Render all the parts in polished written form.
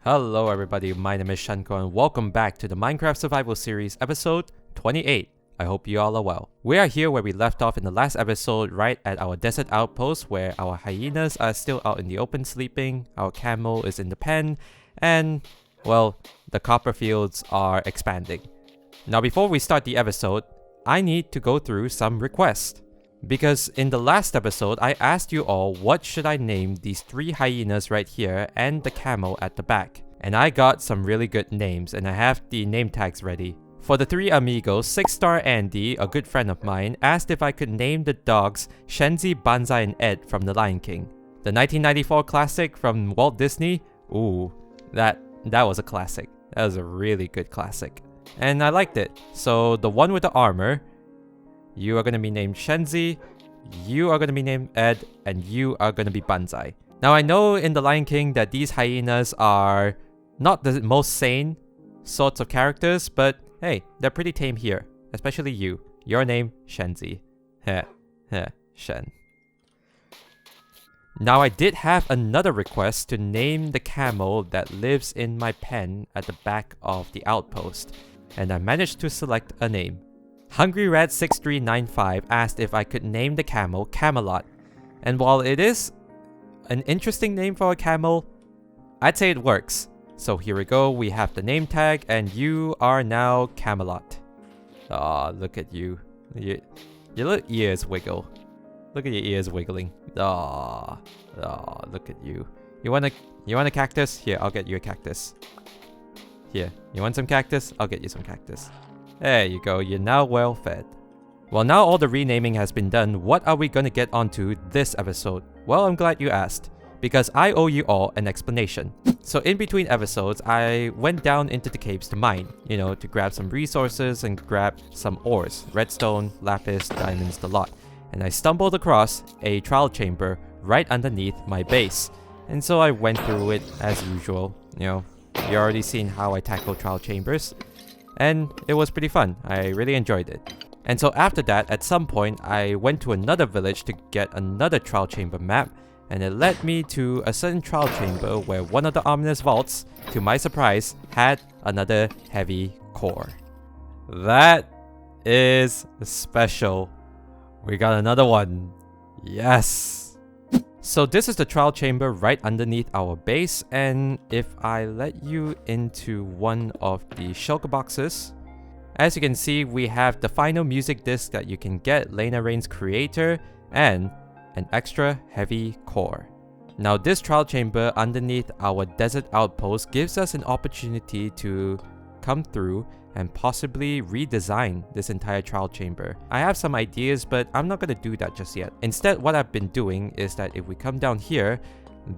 Hello everybody, my name is Shenko and welcome back to the Minecraft Survival Series episode 28. I hope you all are well. We are here where we left off in the last episode, right at our Desert Outpost where our hyenas are still out in the open sleeping, our camel is in the pen, and, well, the copper fields are expanding. Now before we start the episode, I need to go through some requests. Because in the last episode, I asked you all what should I name these 3 hyenas right here and the camel at the back. And I got some really good names and I have the name tags ready. For the 3 amigos, 6-star Andy, a good friend of mine, asked if I could name the dogs Shenzi, Banzai, and Ed from The Lion King. The 1994 classic from Walt Disney, ooh, that was a classic. That was a really good classic. And I liked it. So the one with the armor, you are going to be named Shenzi, you are going to be named Ed, and you are going to be Banzai. Now I know in The Lion King that these hyenas are not the most sane sorts of characters, but hey, they're pretty tame here. Especially you. Your name, Shenzi. Heh, heh, Shen. Now I did have another request to name the camel that lives in my pen at the back of the outpost, and I managed to select a name. Hungry Rat 6395 asked if I could name the camel Camelot, and while it is an interesting name for a camel, I'd say it works. So here we go, we have the name tag and you are now Camelot. Aw, look at you. Your little ears wiggle. Look at your ears wiggling. Aw, look at you. You want a cactus? Here, I'll get you a cactus. Here, you want some cactus? I'll get you some cactus. There you go, you're now well fed. Well, now all the renaming has been done, what are we gonna get onto this episode? Well, I'm glad you asked, because I owe you all an explanation. So in between episodes, I went down into the caves to mine, to grab some resources and grab some ores, redstone, lapis, diamonds, the lot. And I stumbled across a trial chamber right underneath my base. And so I went through it as usual, you already seen how I tackle trial chambers. And it was pretty fun. I really enjoyed it. And so after that, at some point, I went to another village to get another trial chamber map, and it led me to a certain trial chamber where one of the ominous vaults, to my surprise, had another heavy core. That is special. We got another one. Yes! So this is the trial chamber right underneath our base, and if I let you into one of the shulker boxes, as you can see, we have the final music disc that you can get, Lena, Raine's creator, and an extra heavy core. Now this trial chamber underneath our Desert Outpost gives us an opportunity to come through and possibly redesign this entire trial chamber. I have some ideas, but I'm not going to do that just yet. Instead, what I've been doing is that if we come down here,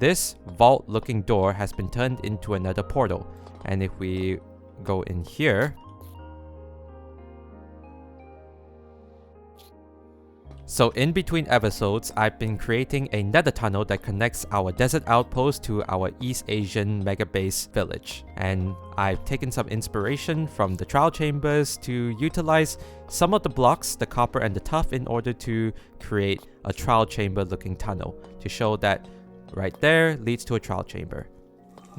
this vault looking door has been turned into another portal. And if we go in here, so in between episodes, I've been creating a nether tunnel that connects our Desert Outpost to our East Asian mega base village. And I've taken some inspiration from the trial chambers to utilize some of the blocks, the copper and the tuff, in order to create a trial chamber looking tunnel to show that right there leads to a trial chamber.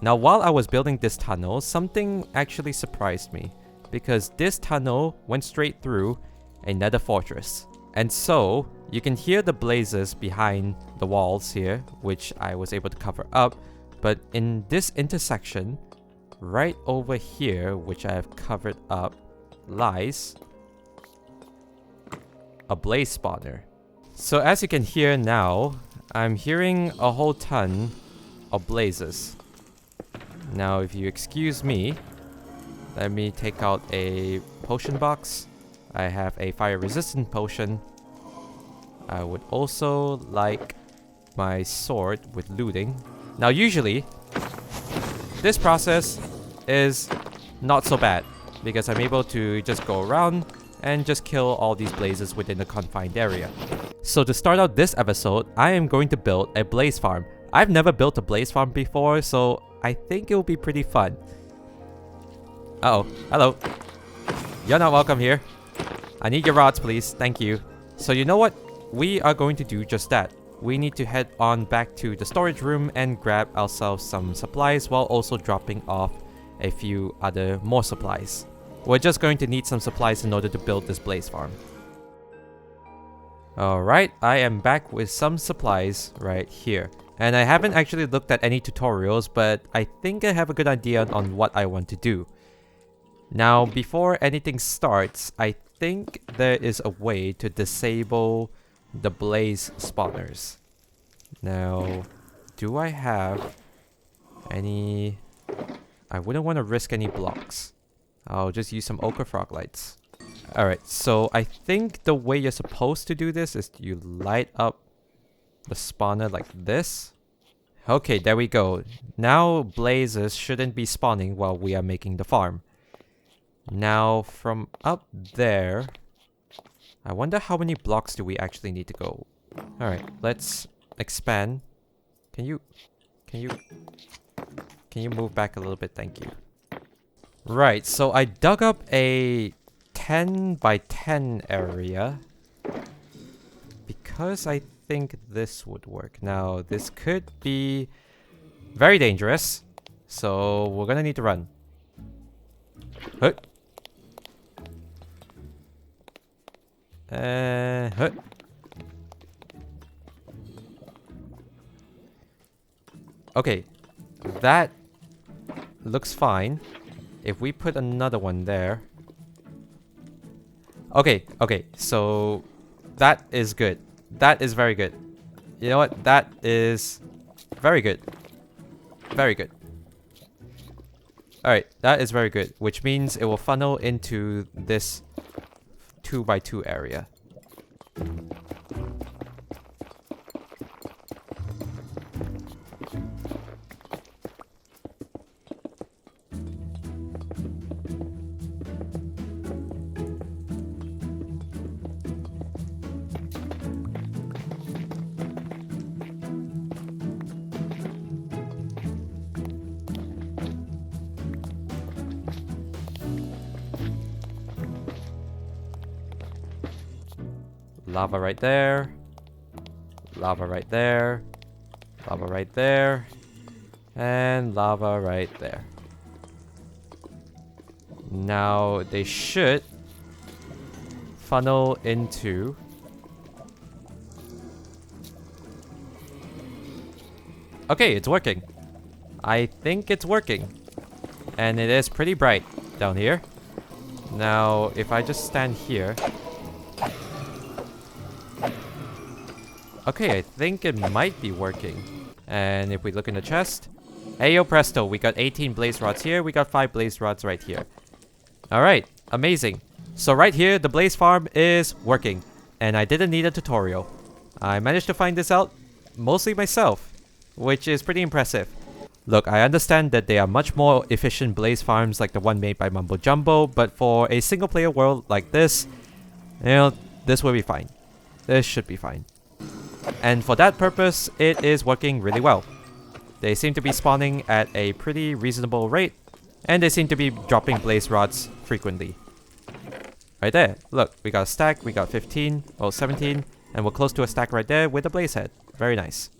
Now while I was building this tunnel, something actually surprised me, because this tunnel went straight through a nether fortress. And so, you can hear the blazes behind the walls here, which I was able to cover up. But in this intersection, right over here, which I have covered up, lies a blaze spawner. So as you can hear now, I'm hearing a whole ton of blazes. Now, if you excuse me, let me take out a potion box. I have a fire resistant potion. I would also like my sword with looting. Now usually, this process is not so bad because I'm able to just go around and just kill all these blazes within the confined area. So to start out this episode, I am going to build a blaze farm. I've never built a blaze farm before, so I think it will be pretty fun. Uh-oh, hello. You're not welcome here. I need your rods, please. Thank you. So you know what? We are going to do just that. we need to head on back to the storage room and grab ourselves some supplies while also dropping off a few other more supplies. We're just going to need some supplies in order to build this blaze farm. Alright, I am back with some supplies right here. And I haven't actually looked at any tutorials, but I think I have a good idea on what I want to do. Now, before anything starts, I think there is a way to disable the blaze spawners. Now, do I have any... I wouldn't want to risk any blocks. I'll just use some ochre frog lights. Alright, so I think the way you're supposed to do this is you light up the spawner like this. Okay, there we go. Now blazes shouldn't be spawning while we are making the farm. Now from up there, I wonder how many blocks do we actually need to go. Alright, let's expand. Can you move back a little bit? Thank you. Right, so I dug up a 10 by 10 area because I think this would work. Now, this could be very dangerous, so we're gonna need to run. Huh. Huh. Okay, that looks fine. If we put another one there... Okay, so that is good. That is very good. You know what? That is very good. Very good. Alright, that is very good, which means it will funnel into this 2x2 area. Lava right there. Lava right there. Lava right there. And lava right there. Now they should funnel into... Okay, it's working. I think it's working. And it is pretty bright down here. Now, if I just stand here... Okay, I think it might be working. And if we look in the chest... Ayo presto, we got 18 blaze rods here, we got 5 blaze rods right here. Alright, amazing. So right here, the blaze farm is working. And I didn't need a tutorial. I managed to find this out mostly myself, which is pretty impressive. Look, I understand that they are much more efficient blaze farms like the one made by Mumbo Jumbo, but for a single player world like this, you know, this will be fine. This should be fine. And for that purpose, it is working really well. They seem to be spawning at a pretty reasonable rate, and they seem to be dropping blaze rods frequently. Right there, look, we got a stack, we got 15, well 17, and we're close to a stack right there with a blaze head. Very nice.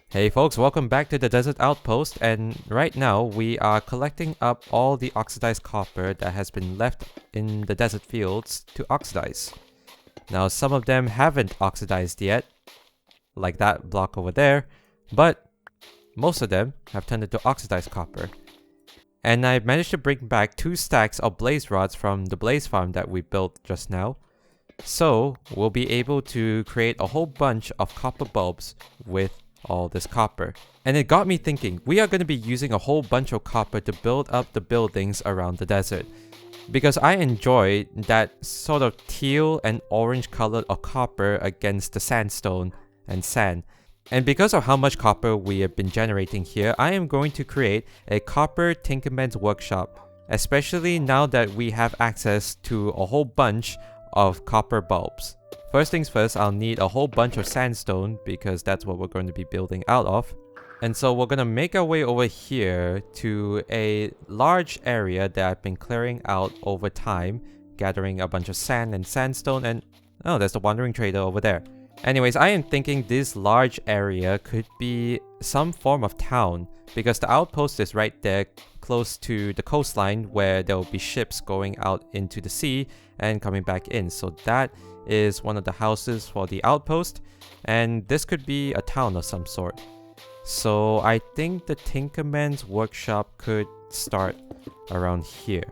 Hey folks, welcome back to the Desert Outpost, and right now we are collecting up all the oxidized copper that has been left in the desert fields to oxidize. Now some of them haven't oxidized yet, like that block over there, but most of them have turned into oxidized copper. And I managed to bring back 2 stacks of blaze rods from the blaze farm that we built just now. So we'll be able to create a whole bunch of copper bulbs with all this copper. And it got me thinking, we are going to be using a whole bunch of copper to build up the buildings around the desert. Because I enjoy that sort of teal and orange color of copper against the sandstone and sand. And because of how much copper we have been generating here, I am going to create a copper Tinkerman's workshop, especially now that we have access to a whole bunch of copper bulbs. First things first, I'll need a whole bunch of sandstone because that's what we're going to be building out of. And so we're going to make our way over here to a large area that I've been clearing out over time, gathering a bunch of sand and sandstone, and Oh, there's the wandering trader over there. Anyways, I am thinking this large area could be some form of town because the outpost is right there close to the coastline where there will be ships going out into the sea and coming back in. So that is one of the houses for the outpost, and this could be a town of some sort. So I think the Tinkerman's workshop could start around here.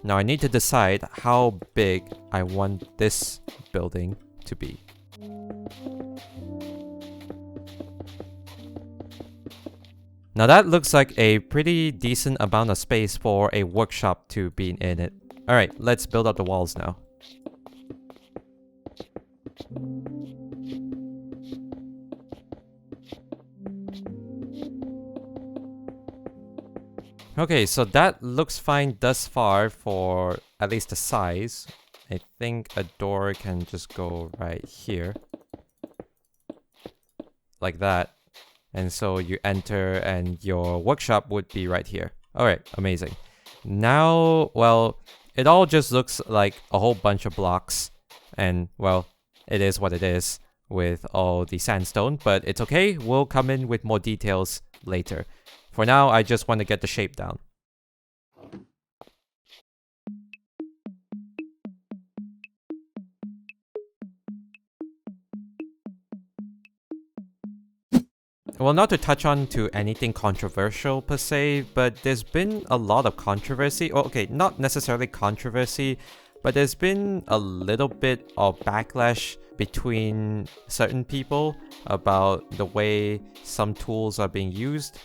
Now I need to decide how big I want this building to be. Now that looks like a pretty decent amount of space for a workshop to be in it. Alright, let's build up the walls now. Okay, so that looks fine thus far for at least the size. I think a door can just go right here. Like that. And so you enter and your workshop would be right here. Alright, amazing. Now, well, it all just looks like a whole bunch of blocks. And, well, it is what it is with all the sandstone. But it's okay, we'll come in with more details later. For now, I just want to get the shape down. Well, not to touch on to anything controversial per se, but there's been a lot of controversy. Well, okay, not necessarily controversy, but there's been a little bit of backlash between certain people about the way some tools are being used,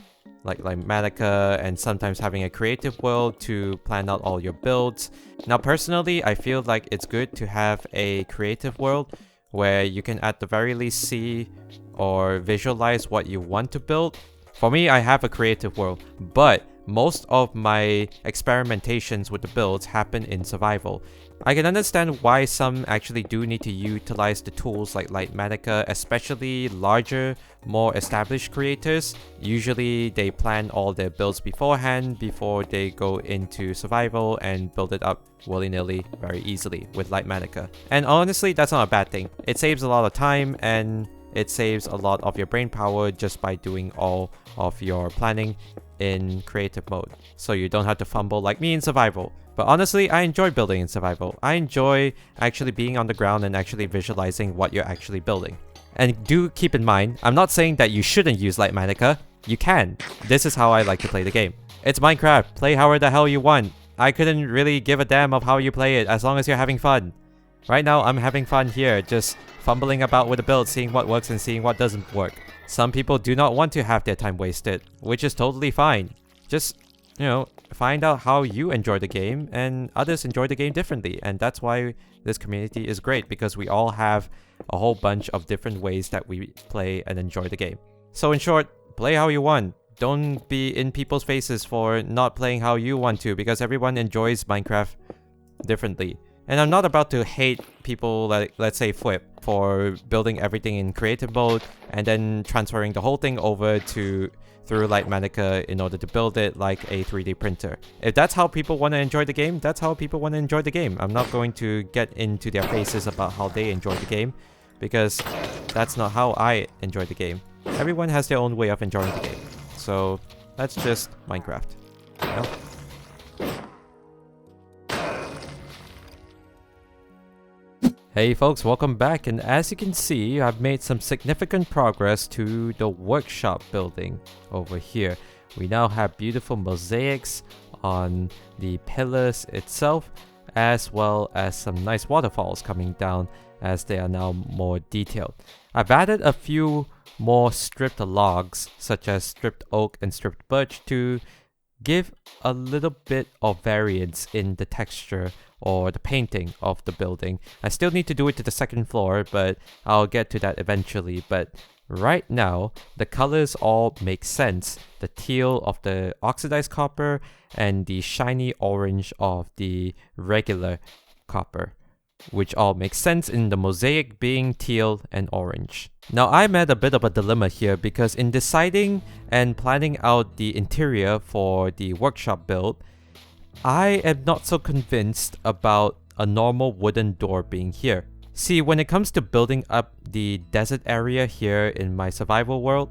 like Matica, and sometimes having a creative world to plan out all your builds. Now, personally, I feel like it's good to have a creative world where you can at the very least see or visualize what you want to build. For me, I have a creative world, but most of my experimentations with the builds happen in survival. I can understand why some actually do need to utilize the tools like Matica, especially larger, more established creators. Usually they plan all their builds beforehand before they go into survival and build it up willy-nilly very easily with Matica. And honestly, that's not a bad thing. It saves a lot of time and it saves a lot of your brain power just by doing all of your planning in creative mode, so you don't have to fumble like me in survival. But honestly, I enjoy building in survival. I enjoy actually being on the ground and actually visualizing what you're actually building. And do keep in mind, I'm not saying that you shouldn't use Matica. You can. This is how I like to play the game. It's Minecraft. Play however the hell you want. I couldn't really give a damn of how you play it as long as you're having fun. Right now, I'm having fun here, just fumbling about with the build, seeing what works and seeing what doesn't work. Some people do not want to have their time wasted, which is totally fine. Just, you know, find out how you enjoy the game, and others enjoy the game differently. And that's why this community is great, because we all have a whole bunch of different ways that we play and enjoy the game. So in short, play how you want. Don't be in people's faces for not playing how you want to, because everyone enjoys Minecraft differently. And I'm not about to hate people like, let's say, Fwhip for building everything in creative mode and then transferring the whole thing over to through Matica in order to build it like a 3D printer. If that's how people want to enjoy the game, that's how people want to enjoy the game. I'm not going to get into their faces about how they enjoy the game, because that's not how I enjoy the game. Everyone has their own way of enjoying the game. So that's just Minecraft. You know? Hey folks, welcome back, and as you can see, I've made some significant progress to the workshop building over here. We now have beautiful mosaics on the pillars itself, as well as some nice waterfalls coming down as they are now more detailed. I've added a few more stripped logs, such as stripped oak and stripped birch, to give a little bit of variance in the texture or the painting of the building. I still need to do it to the second floor, but I'll get to that eventually. But right now, the colors all make sense. The teal of the oxidized copper and the shiny orange of the regular copper, which all makes sense in the mosaic being teal and orange. Now I'm at a bit of a dilemma here, because in deciding and planning out the interior for the workshop build, I am not so convinced about a normal wooden door being here. See, when it comes to building up the desert area here in my survival world,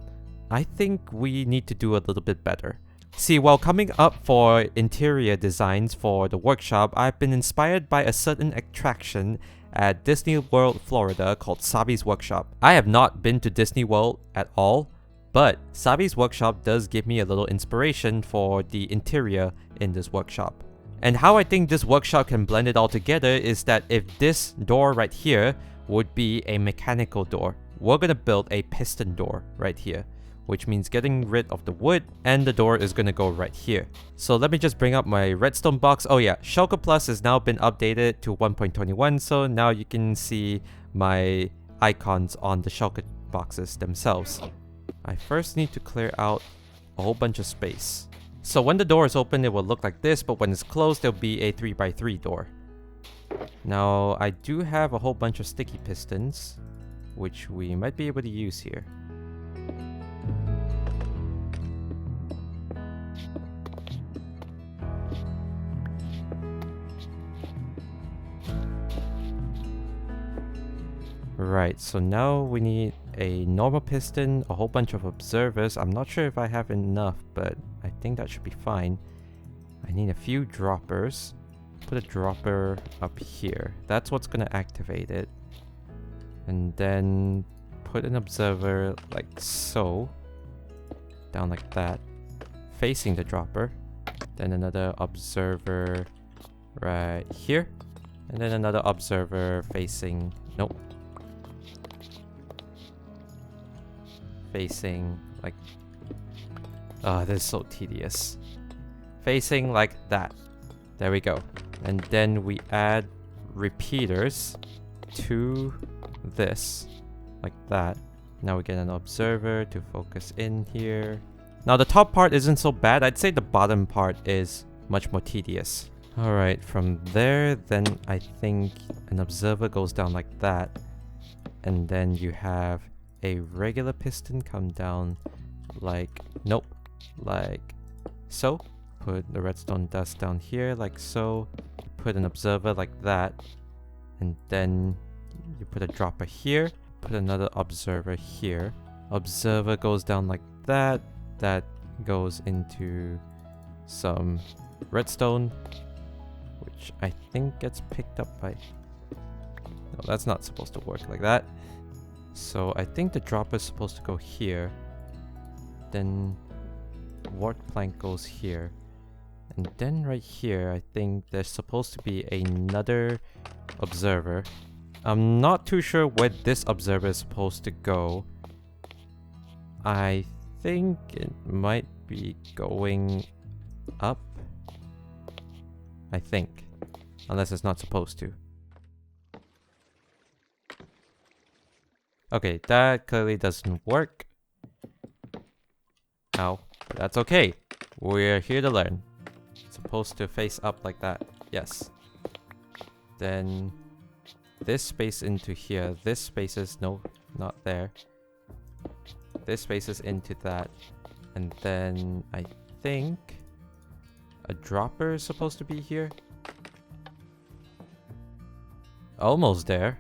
I think we need to do a little bit better. See, while coming up for interior designs for the workshop, I've been inspired by a certain attraction at Disney World, Florida called Sabi's Workshop. I have not been to Disney World at all, but Sabi's Workshop does give me a little inspiration for the interior in this workshop. And how I think this workshop can blend it all together is that if this door right here would be a mechanical door, we're gonna build a piston door right here, which means getting rid of the wood, and the door is gonna go right here. So let me just bring up my redstone box. Oh yeah, Shenko Plus has now been updated to 1.21, so now you can see my icons on the Shenko boxes themselves. I first need to clear out a whole bunch of space. So when the door is open, it will look like this, but when it's closed, there'll be a 3x3 door. Now, I do have a whole bunch of sticky pistons, which we might be able to use here. Right, so now we need a normal piston, a whole bunch of observers. I'm not sure if I have enough, but I think that should be fine. I need a few droppers. Put a dropper up here. That's what's gonna activate it. And then put an observer like so. Down like that. Facing the dropper. Then another observer right here. And then another observer facing... Nope. Facing like... Oh, this is so tedious. Facing like that. There we go. And then we add repeaters to this. Like that. Now we get an observer to focus in here. Now the top part isn't so bad. I'd say the bottom part is much more tedious. Alright, from there, then I think an observer goes down like that. And then you have a regular piston come down like, nope, like so. Put the redstone dust down here like so. Put an observer like that. And then you put a dropper here. Put another observer here. Observer goes down like that. That goes into some redstone, which I think gets picked up by... No, that's not supposed to work like that. So I think the dropper is supposed to go here. Then wart plank goes here. And then right here, I think there's supposed to be another observer. I'm not too sure where this observer is supposed to go. I think it might be going up. I think. Unless it's not supposed to. Okay, that clearly doesn't work. Ow. But that's okay. We're here to learn. It's supposed to face up like that. Yes. Then this space into here. This spaces... No, not there. This spaces into that. And then I think a dropper is supposed to be here. Almost there.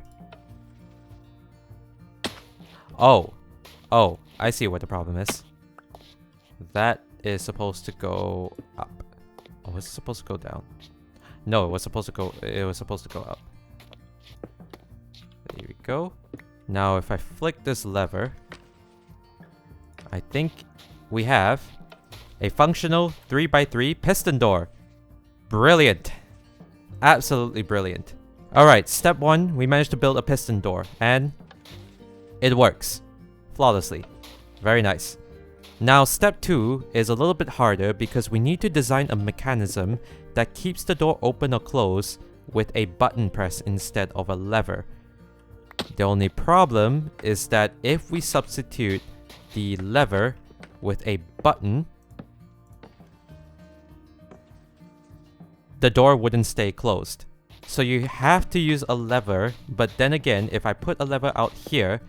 Oh. Oh, I see what the problem is. That is supposed to go up. Oh, was it supposed to go down? No, it was supposed to go up. There we go. Now if I flick this lever, I think we have a functional 3x3 piston door. Brilliant. Absolutely brilliant. Alright, step 1, we managed to build a piston door, and it works flawlessly. Very nice. Now step 2 is a little bit harder because we need to design a mechanism that keeps the door open or closed with a button press instead of a lever. The only problem is that if we substitute the lever with a button, the door wouldn't stay closed. So you have to use a lever, but then again, if I put a lever out here,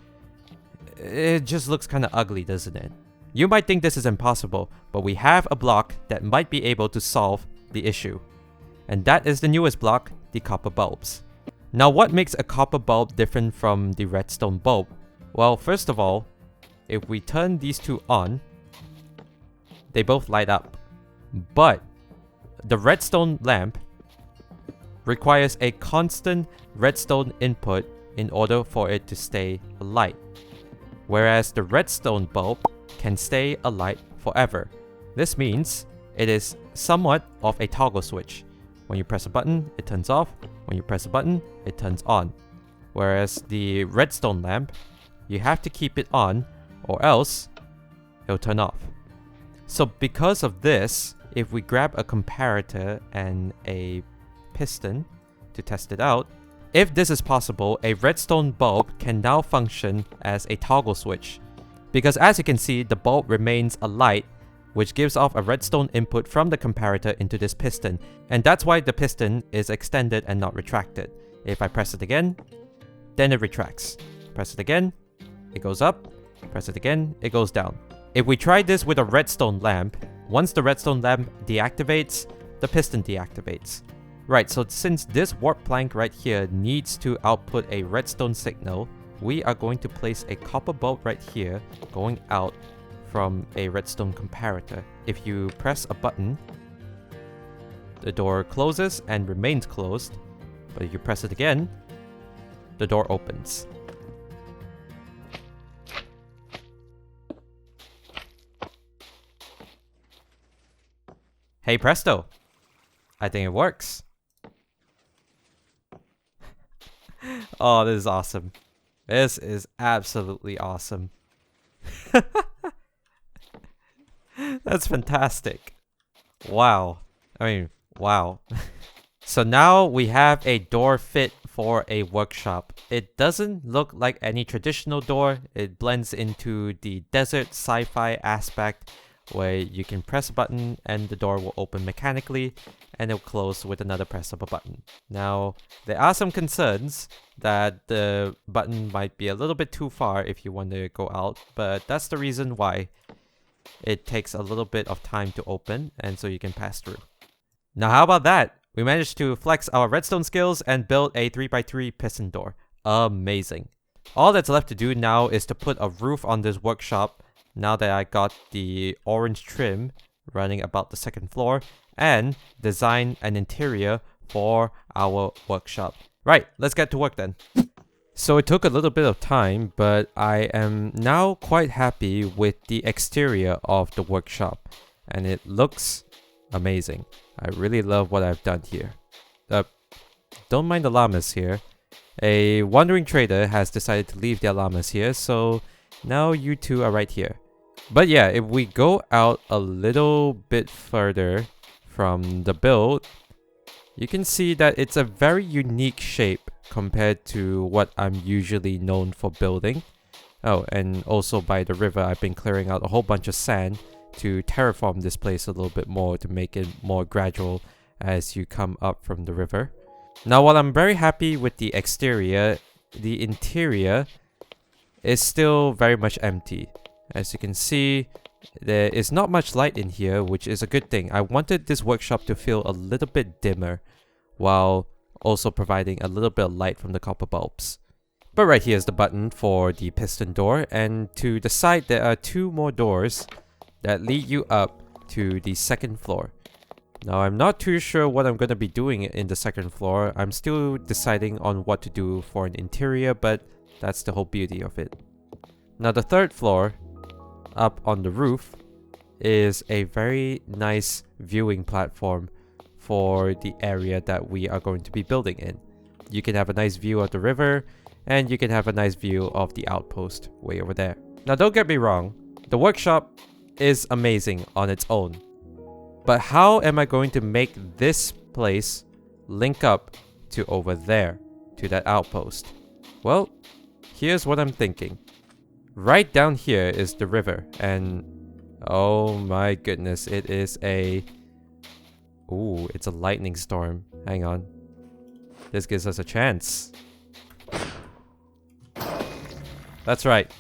it just looks kind of ugly, doesn't it? You might think this is impossible, but we have a block that might be able to solve the issue. And that is the newest block, the copper bulbs. Now what makes a copper bulb different from the redstone bulb? Well, first of all, if we turn these two on, they both light up. But the redstone lamp requires a constant redstone input in order for it to stay alight, whereas the redstone bulb can stay alight forever. This means it is somewhat of a toggle switch. When you press a button, it turns off. When you press a button, it turns on. Whereas the redstone lamp, you have to keep it on or else it'll turn off. So because of this, if we grab a comparator and a piston to test it out, if this is possible, a redstone bulb can now function as a toggle switch. Because as you can see, the bulb remains alight, which gives off a redstone input from the comparator into this piston. And that's why the piston is extended and not retracted. If I press it again, then it retracts. Press it again, it goes up. Press it again, it goes down. If we try this with a redstone lamp, once the redstone lamp deactivates, the piston deactivates. Right, so since this warp plank right here needs to output a redstone signal, we are going to place a copper bulb right here going out from a redstone comparator. If you press a button, the door closes and remains closed, but if you press it again, the door opens. Hey presto! I think it works. Oh, this is awesome. This is absolutely awesome. That's fantastic. Wow. I mean, wow. So now we have a door fit for a workshop. It doesn't look like any traditional door. It blends into the desert sci-fi aspect where you can press a button and the door will open mechanically and it'll close with another press of a button. Now, there are some concerns that the button might be a little bit too far if you want to go out, but that's the reason why it takes a little bit of time to open and so you can pass through. Now, how about that? We managed to flex our redstone skills and build a 3x3 piston door. Amazing. All that's left to do now is to put a roof on this workshop now that I got the orange trim running about the second floor, and design an interior for our workshop. Right, let's get to work then. So it took a little bit of time, but I am now quite happy with the exterior of the workshop, and it looks amazing. I really love what I've done here. Don't mind the llamas here. A wandering trader has decided to leave their llamas here, so now you two are right here. But yeah, if we go out a little bit further from the build, you can see that it's a very unique shape compared to what I'm usually known for building. Oh, and also by the river, I've been clearing out a whole bunch of sand to terraform this place a little bit more to make it more gradual as you come up from the river. Now, while I'm very happy with the exterior, the interior is still very much empty. As you can see, there is not much light in here, which is a good thing. I wanted this workshop to feel a little bit dimmer, while also providing a little bit of light from the copper bulbs. But right here is the button for the piston door, and to the side there are two more doors that lead you up to the second floor. Now, I'm not too sure what I'm going to be doing in the second floor. I'm still deciding on what to do for an interior, but that's the whole beauty of it. Now, the third floor, up on the roof, is a very nice viewing platform for the area that we are going to be building in. You can have a nice view of the river, and you can have a nice view of the outpost way over there. Now, don't get me wrong, the workshop is amazing on its own. But how am I going to make this place link up to over there, to that outpost? Well, here's what I'm thinking. Right down here is the river, and oh my goodness, it is a... Ooh, it's a lightning storm. Hang on. This gives us a chance. That's right.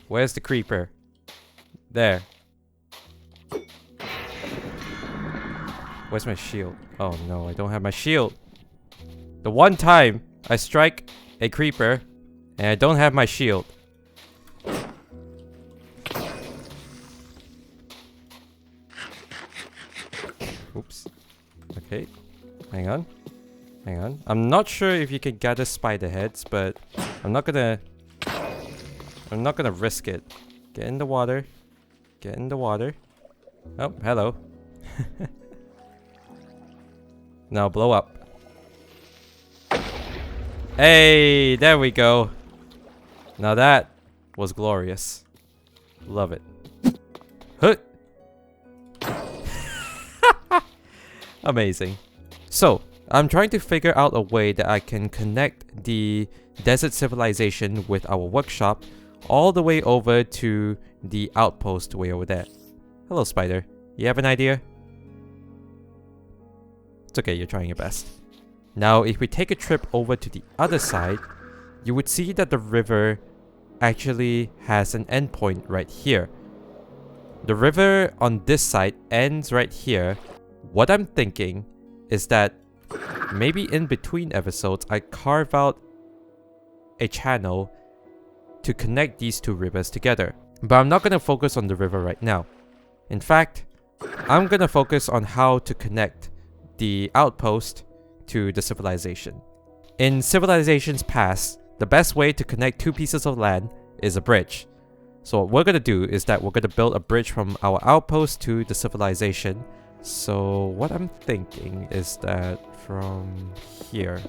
Where's the creeper? There. Where's my shield? Oh no, I don't have my shield. The one time I strike a creeper and I don't have my shield. Oops. Okay. Hang on. Hang on. I'm not sure if you can gather spider heads, but I'm not gonna risk it. Get in the water. Get in the water. Oh, hello. Now blow up. Hey, there we go. Now that was glorious. Love it. Huh. Amazing. So, I'm trying to figure out a way that I can connect the desert civilization with our workshop all the way over to the outpost way over there. Hello, spider. You have an idea? It's okay, you're trying your best. Now, if we take a trip over to the other side, you would see that the river actually has an endpoint right here. The river on this side ends right here. What I'm thinking is that maybe in between episodes, I carve out a channel to connect these two rivers together. But I'm not going to focus on the river right now. In fact, I'm going to focus on how to connect the outpost to the civilization. In civilizations past, the best way to connect two pieces of land is a bridge. So what we're going to do is that we're going to build a bridge from our outpost to the civilization. So what I'm thinking is that from here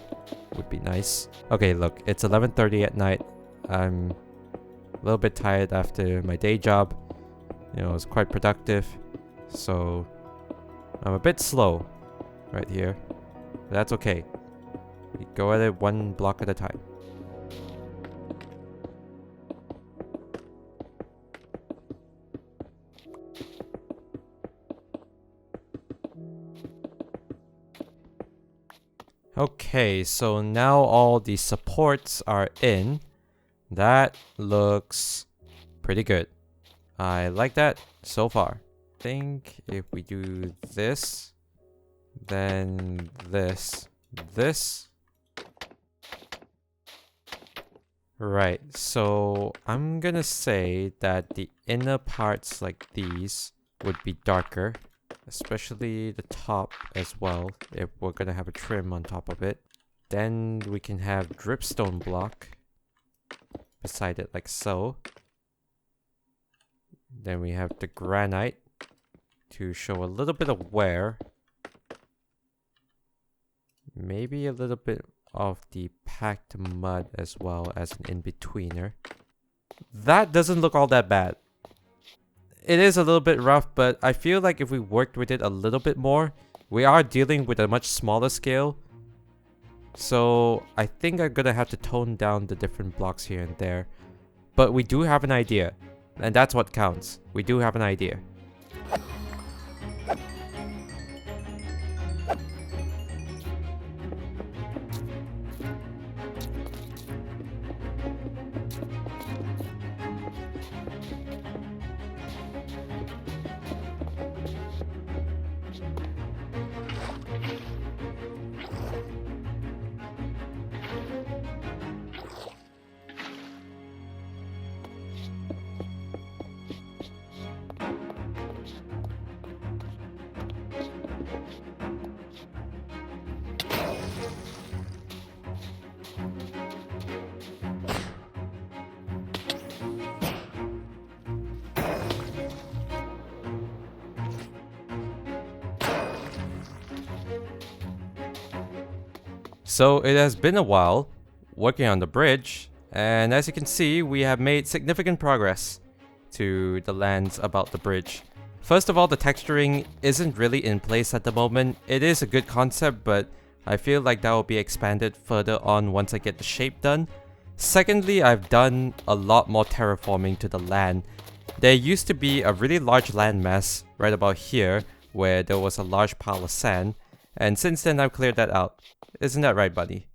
would be nice. Okay, look, it's 11:30 at night. I'm a little bit tired after my day job. You know, it was quite productive. So I'm a bit slow right here. That's okay. We go at it one block at a time. Okay, so now all the supports are in. That looks pretty good. I like that so far. I think if we do this, then this. Right, so I'm gonna say that the inner parts like these would be darker, especially the top as well, if we're gonna have a trim on top of it. Then we can have dripstone block beside it like so. Then we have the granite to show a little bit of wear. Maybe a little bit of the packed mud as well as an in-betweener. That doesn't look all that bad. It is a little bit rough, but I feel like if we worked with it a little bit more, we are dealing with a much smaller scale. So I think I'm gonna have to tone down the different blocks here and there. But we do have an idea, and that's what counts. We do have an idea. So it has been a while working on the bridge, and as you can see, we have made significant progress to the lands about the bridge. First of all, the texturing isn't really in place at the moment. It is a good concept, but I feel like that will be expanded further on once I get the shape done. Secondly, I've done a lot more terraforming to the land. There used to be a really large landmass right about here where there was a large pile of sand, and since then I've cleared that out. Isn't that right, buddy?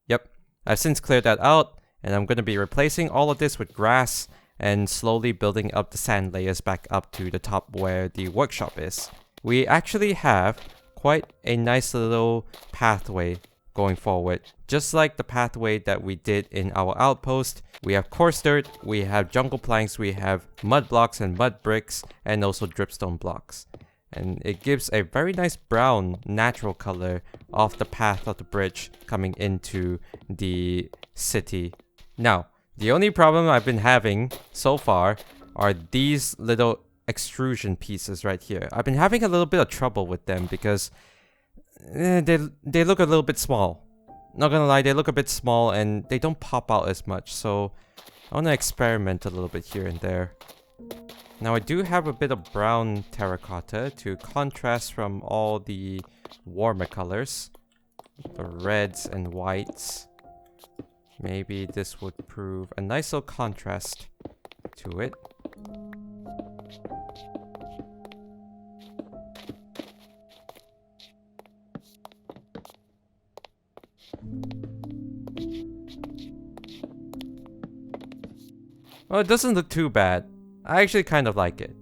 Yep, I've since cleared that out, and I'm going to be replacing all of this with grass and slowly building up the sand layers back up to the top where the workshop is. We actually have quite a nice little pathway going forward. Just like the pathway that we did in our outpost, we have coarse dirt, we have jungle planks, we have mud blocks and mud bricks, and also dripstone blocks. And it gives a very nice brown natural color of the path of the bridge coming into the city. Now, the only problem I've been having so far are these little extrusion pieces right here. I've been having a little bit of trouble with them because they look a little bit small. Not gonna lie, they look a bit small and they don't pop out as much, so I wanna experiment a little bit here and there. Now I do have a bit of brown terracotta to contrast from all the warmer colors, the reds and whites. Maybe this would prove a nice little contrast to it. Well, it doesn't look too bad. I actually kind of like it.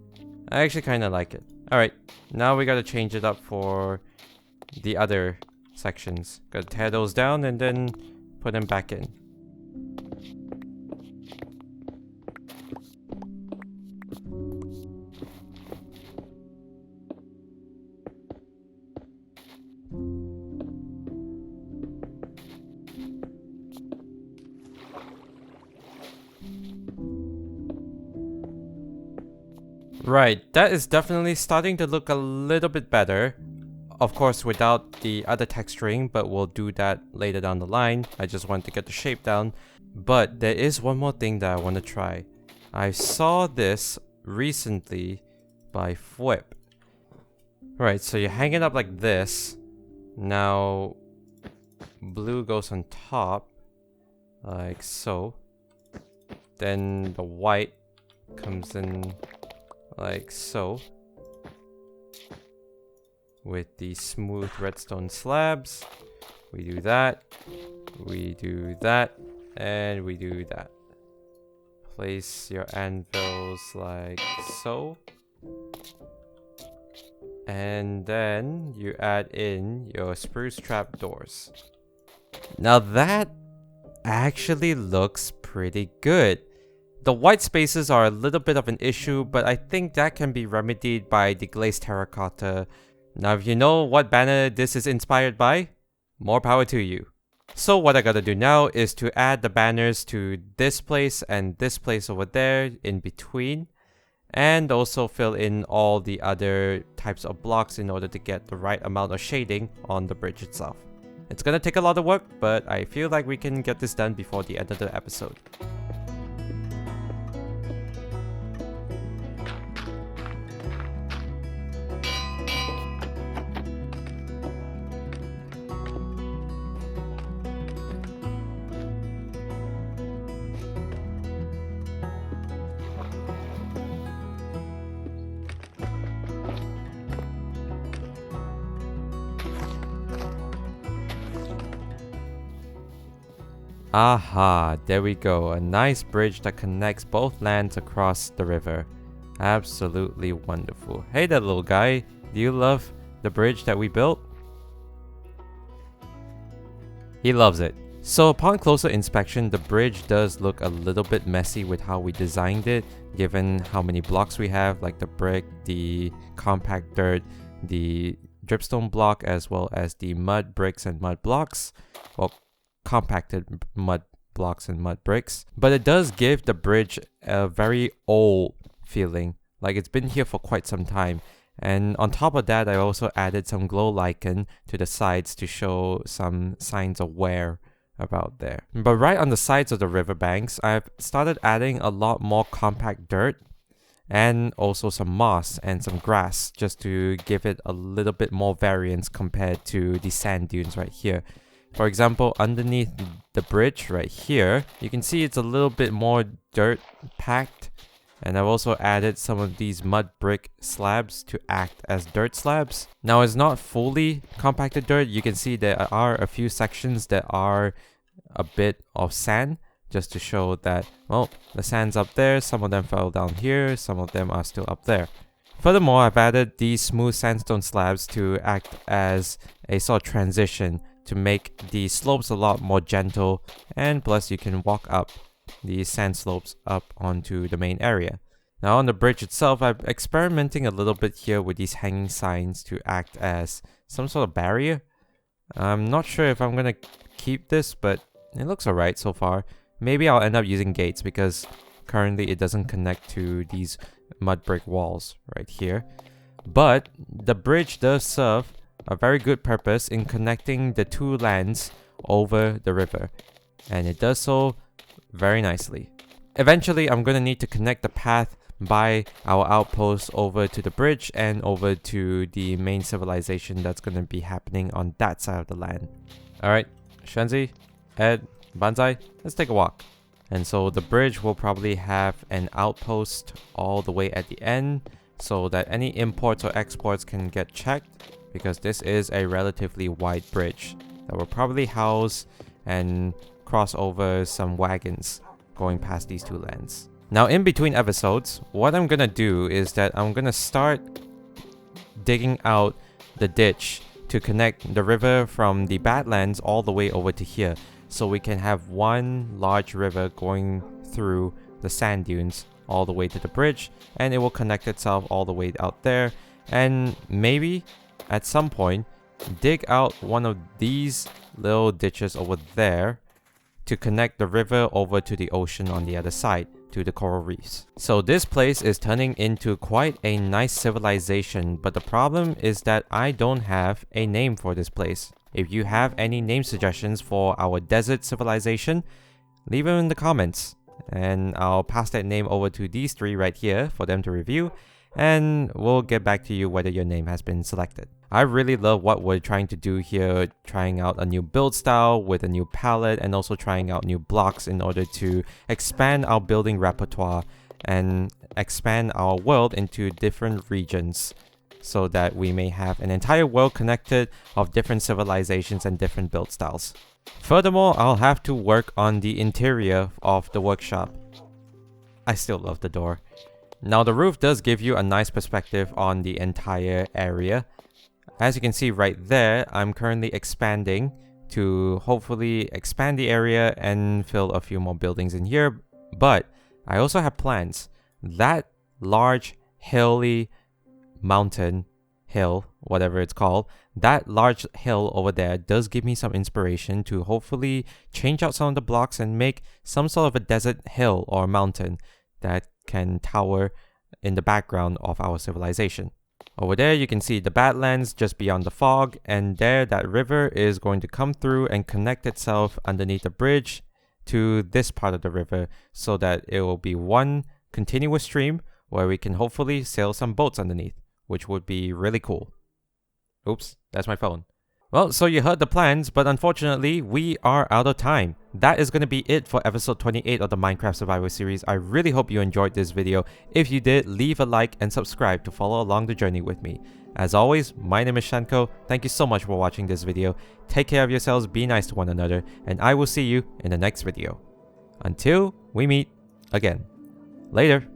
Alright, now we gotta change it up for the other sections. Gotta tear those down and then put them back in. Right, that is definitely starting to look a little bit better. Of course, without the other texturing, but we'll do that later down the line. I just want to get the shape down. But there is one more thing that I want to try. I saw this recently by Fwhip. Right, so you hang it up like this. Now, blue goes on top, like so. Then the white comes in like so, with the smooth redstone slabs. We do that, we do that, and we do that. Place your anvils like so, and then you add in your spruce trapdoors. Now that actually looks pretty good. The white spaces are a little bit of an issue, but I think that can be remedied by the glazed terracotta. Now if you know what banner this is inspired by, more power to you. So what I gotta do now is to add the banners to this place and this place over there in between, and also fill in all the other types of blocks in order to get the right amount of shading on the bridge itself. It's gonna take a lot of work, but I feel like we can get this done before the end of the episode. Aha, there we go. A nice bridge that connects both lands across the river. Absolutely wonderful. Hey there, little guy. Do you love the bridge that we built? He loves it. So upon closer inspection, the bridge does look a little bit messy with how we designed it, given how many blocks we have, like the brick, the compact dirt, the dripstone block, as well as the mud bricks and mud blocks. Well, compacted mud blocks and mud bricks. But it does give the bridge a very old feeling, like it's been here for quite some time. And on top of that, I also added some glow lichen to the sides to show some signs of wear about there. But right on the sides of the riverbanks, I've started adding a lot more compact dirt and also some moss and some grass, just to give it a little bit more variance compared to the sand dunes right here. For example, underneath the bridge right here, you can see it's a little bit more dirt packed. And I've also added some of these mud brick slabs to act as dirt slabs. Now it's not fully compacted dirt. You can see there are a few sections that are a bit of sand, just to show that, well, the sand's up there, some of them fell down here, some of them are still up there. Furthermore, I've added these smooth sandstone slabs to act as a sort of transition to make the slopes a lot more gentle, and plus you can walk up these sand slopes up onto the main area. Now on the bridge itself, I'm experimenting a little bit here with these hanging signs to act as some sort of barrier. I'm not sure if I'm gonna keep this, but it looks alright so far. Maybe I'll end up using gates because currently it doesn't connect to these mud brick walls right here. But the bridge does serve a very good purpose in connecting the two lands over the river, and it does so very nicely. Eventually, I'm gonna need to connect the path by our outpost over to the bridge and over to the main civilization that's gonna be happening on that side of the land. Alright, Shenzi, Ed, Banzai, let's take a walk. And so the bridge will probably have an outpost all the way at the end so that any imports or exports can get checked, because this is a relatively wide bridge that will probably house and cross over some wagons going past these two lands. Now in between episodes, what I'm gonna do is that I'm gonna start digging out the ditch to connect the river from the Badlands all the way over to here, so we can have one large river going through the sand dunes all the way to the bridge, and it will connect itself all the way out there, and maybe at some point dig out one of these little ditches over there to connect the river over to the ocean on the other side, to the coral reefs. So this place is turning into quite a nice civilization, but the problem is that I don't have a name for this place. If you have any name suggestions for our desert civilization, leave them in the comments, and I'll pass that name over to these three right here for them to review, and we'll get back to you whether your name has been selected. I really love what we're trying to do here, trying out a new build style with a new palette, and also trying out new blocks in order to expand our building repertoire and expand our world into different regions, so that we may have an entire world connected of different civilizations and different build styles. Furthermore, I'll have to work on the interior of the workshop. I still love the door. Now the roof does give you a nice perspective on the entire area. As you can see right there, I'm currently expanding to hopefully expand the area and fill a few more buildings in here. But I also have plans. That large hilly mountain hill, whatever it's called, that large hill over there does give me some inspiration to hopefully change out some of the blocks and make some sort of a desert hill or mountain that can tower in the background of our civilization. Over there you can see the Badlands just beyond the fog, and there that river is going to come through and connect itself underneath the bridge to this part of the river, so that it will be one continuous stream where we can hopefully sail some boats underneath, which would be really cool. Oops, that's my phone. Well, so you heard the plans, but unfortunately, we are out of time. That is going to be it for episode 28 of the Minecraft Survival series. I really hope you enjoyed this video. If you did, leave a like and subscribe to follow along the journey with me. As always, my name is Shenko. Thank you so much for watching this video. Take care of yourselves, be nice to one another, and I will see you in the next video. Until we meet again. Later.